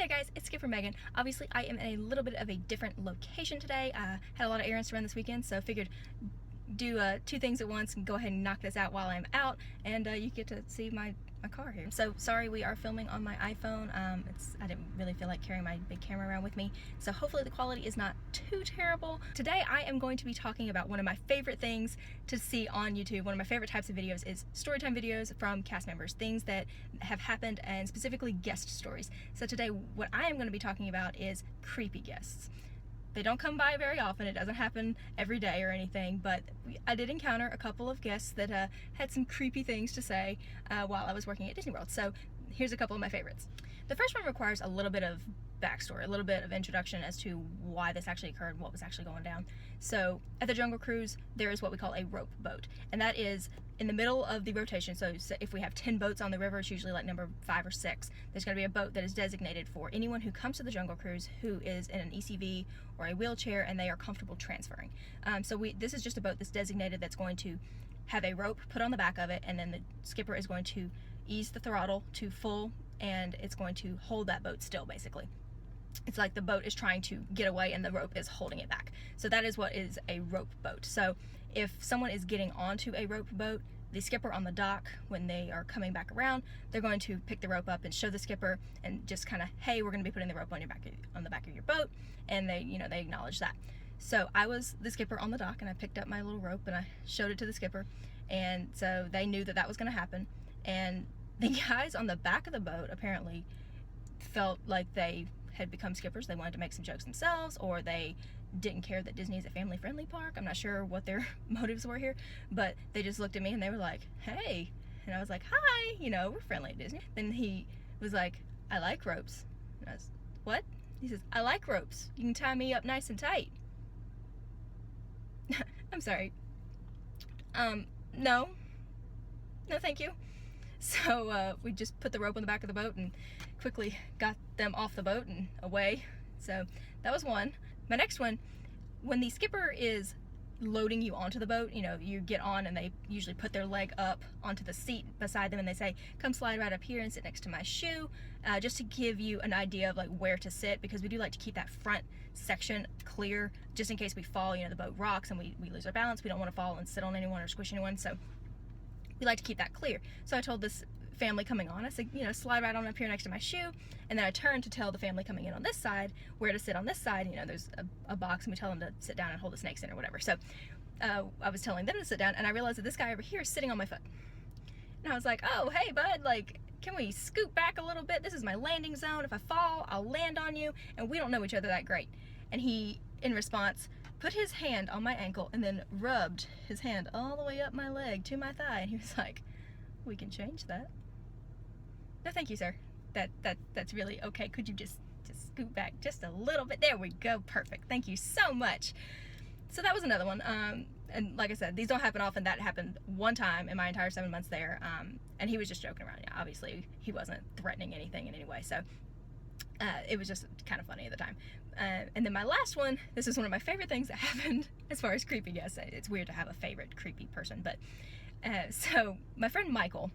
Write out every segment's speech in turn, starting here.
Hey guys, it's Skipper Megan. Obviously, I am in a little bit of a different location today. Had a lot of errands to run this weekend, so figured do two things at once and go ahead and knock this out while I'm out, and you get to see my car here. So sorry, we are filming on my iPhone. I didn't really feel like carrying my big camera around with me, so hopefully the quality is not too terrible. Today I am going to be talking about one of my favorite things to see on YouTube. One of my favorite types of videos is storytime videos from cast members, things that have happened, and specifically guest stories. So today what I am going to be talking about is creepy guests. They don't come by very often, it doesn't happen every day or anything, but I did encounter a couple of guests that had some creepy things to say while I was working at Disney World. So here's a couple of my favorites. The first one requires a little bit of backstory, a little bit of introduction as to why this actually occurred, what was actually going down. So at the Jungle Cruise, there is what we call a rope boat, and that is in the middle of the rotation. So if we have 10 boats on the river, it's usually like number 5 or 6. There's going to be a boat that is designated for anyone who comes to the Jungle Cruise who is in an ECV or a wheelchair and they are comfortable transferring. This is just a boat that's designated that's going to have a rope put on the back of it, and then the skipper is going to ease the throttle to full, and it's going to hold that boat still, basically. It's like the boat is trying to get away and the rope is holding it back. So that is what is a rope boat. So if someone is getting onto a rope boat, the skipper on the dock, when they are coming back around, they're going to pick the rope up and show the skipper and just kind of, hey, we're going to be putting the rope on the back of your boat, and they acknowledge that. So I was the skipper on the dock, and I picked up my little rope and I showed it to the skipper, and so they knew that that was going to happen. And the guys on the back of the boat apparently felt like they had become skippers. They wanted to make some jokes themselves, or they didn't care that Disney is a family-friendly park. I'm not sure what their motives were here, but they just looked at me and they were like, hey, and I was like, hi, we're friendly at Disney. Then he was like, I like ropes. And I was, what? He says, I like ropes. You can tie me up nice and tight. I'm sorry. No, thank you. So we just put the rope on the back of the boat and quickly got them off the boat and away. So that was one. My next one, when the skipper is loading you onto the boat, you get on and they usually put their leg up onto the seat beside them and they say, come slide right up here and sit next to my shoe, just to give you an idea of like where to sit, because we do like to keep that front section clear just in case we fall. The boat rocks and we lose our balance. We don't want to fall and sit on anyone or squish anyone, so we like to keep that clear. So I told this family coming on, I said, slide right on up here next to my shoe, and then I turned to tell the family coming in on this side where to sit on this side. There's a box and we tell them to sit down and hold the snakes in or whatever. So I was telling them to sit down, and I realized that this guy over here is sitting on my foot. And I was like, oh, hey bud, like, can we scoot back a little bit? This is my landing zone. If I fall, I'll land on you, and we don't know each other that great. And he, in response, put his hand on my ankle and then rubbed his hand all the way up my leg to my thigh, and he was like, we can change that. No, thank you, sir. That's really okay. Could you just scoot back just a little bit? There we go. Perfect. Thank you so much. So that was another one. And like I said, these don't happen often. That happened one time in my entire 7 months there. And he was just joking around. Yeah, obviously he wasn't threatening anything in any way. So it was just kind of funny at the time. And then my last one, this is one of my favorite things that happened as far as creepy guests. It's weird to have a favorite creepy person, but so my friend Michael,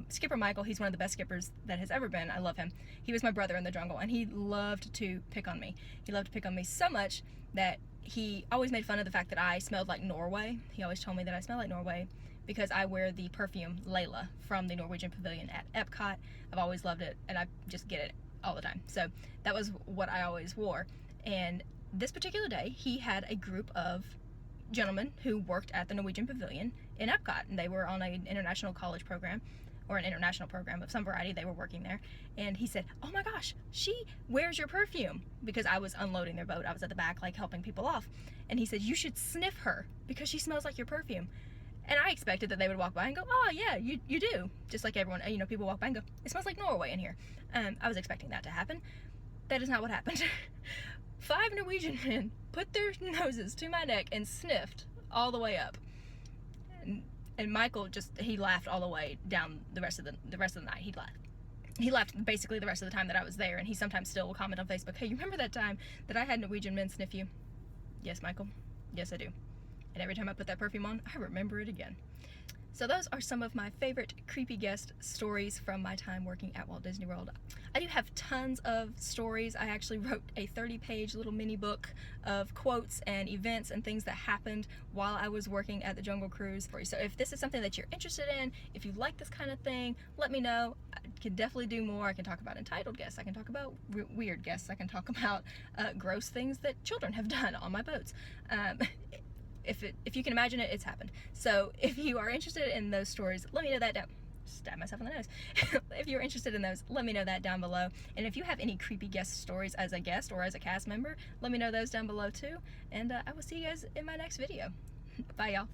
Skipper Michael, he's one of the best skippers that has ever been. I love him. He was my brother in the jungle, and he loved to pick on me. He loved to pick on me so much that he always made fun of the fact that I smelled like Norway. He always told me that I smell like Norway because I wear the perfume Layla from the Norwegian Pavilion at Epcot. I've always loved it, and I just get it all the time. So that was what I always wore. And this particular day, he had a group of gentlemen who worked at the Norwegian Pavilion in Epcot, and they were on an international college program, or an international program of some variety. They were working there, and he said, oh my gosh, she wears your perfume, because I was unloading their boat. I was at the back like helping people off, and he said, you should sniff her because she smells like your perfume. And I expected that they would walk by and go, oh yeah, you do, just like everyone, people walk by and go, it smells like Norway in here. I was expecting that to happen. That is not what happened. 5 Norwegian men put their noses to my neck and sniffed all the way up. And Michael he laughed all the way down the rest of the night. He laughed basically the rest of the time that I was there, and he sometimes still will comment on Facebook, hey, you remember that time that I had Norwegian men sniff you? Yes, Michael. Yes, I do. and every time I put that perfume on, I remember it again. So those are some of my favorite creepy guest stories from my time working at Walt Disney World. I do have tons of stories. I actually wrote a 30-page little mini book of quotes and events and things that happened while I was working at the Jungle Cruise. So if this is something that you're interested in, if you like this kind of thing, let me know. I can definitely do more. I can talk about entitled guests. I can talk about weird guests. I can talk about gross things that children have done on my boats. If you can imagine it, it's happened. So if you are interested in those stories, let me know that down. Stab myself in the nose. If you're interested in those, let me know that down below. And if you have any creepy guest stories as a guest or as a cast member, let me know those down below too. And I will see you guys in my next video. Bye, y'all.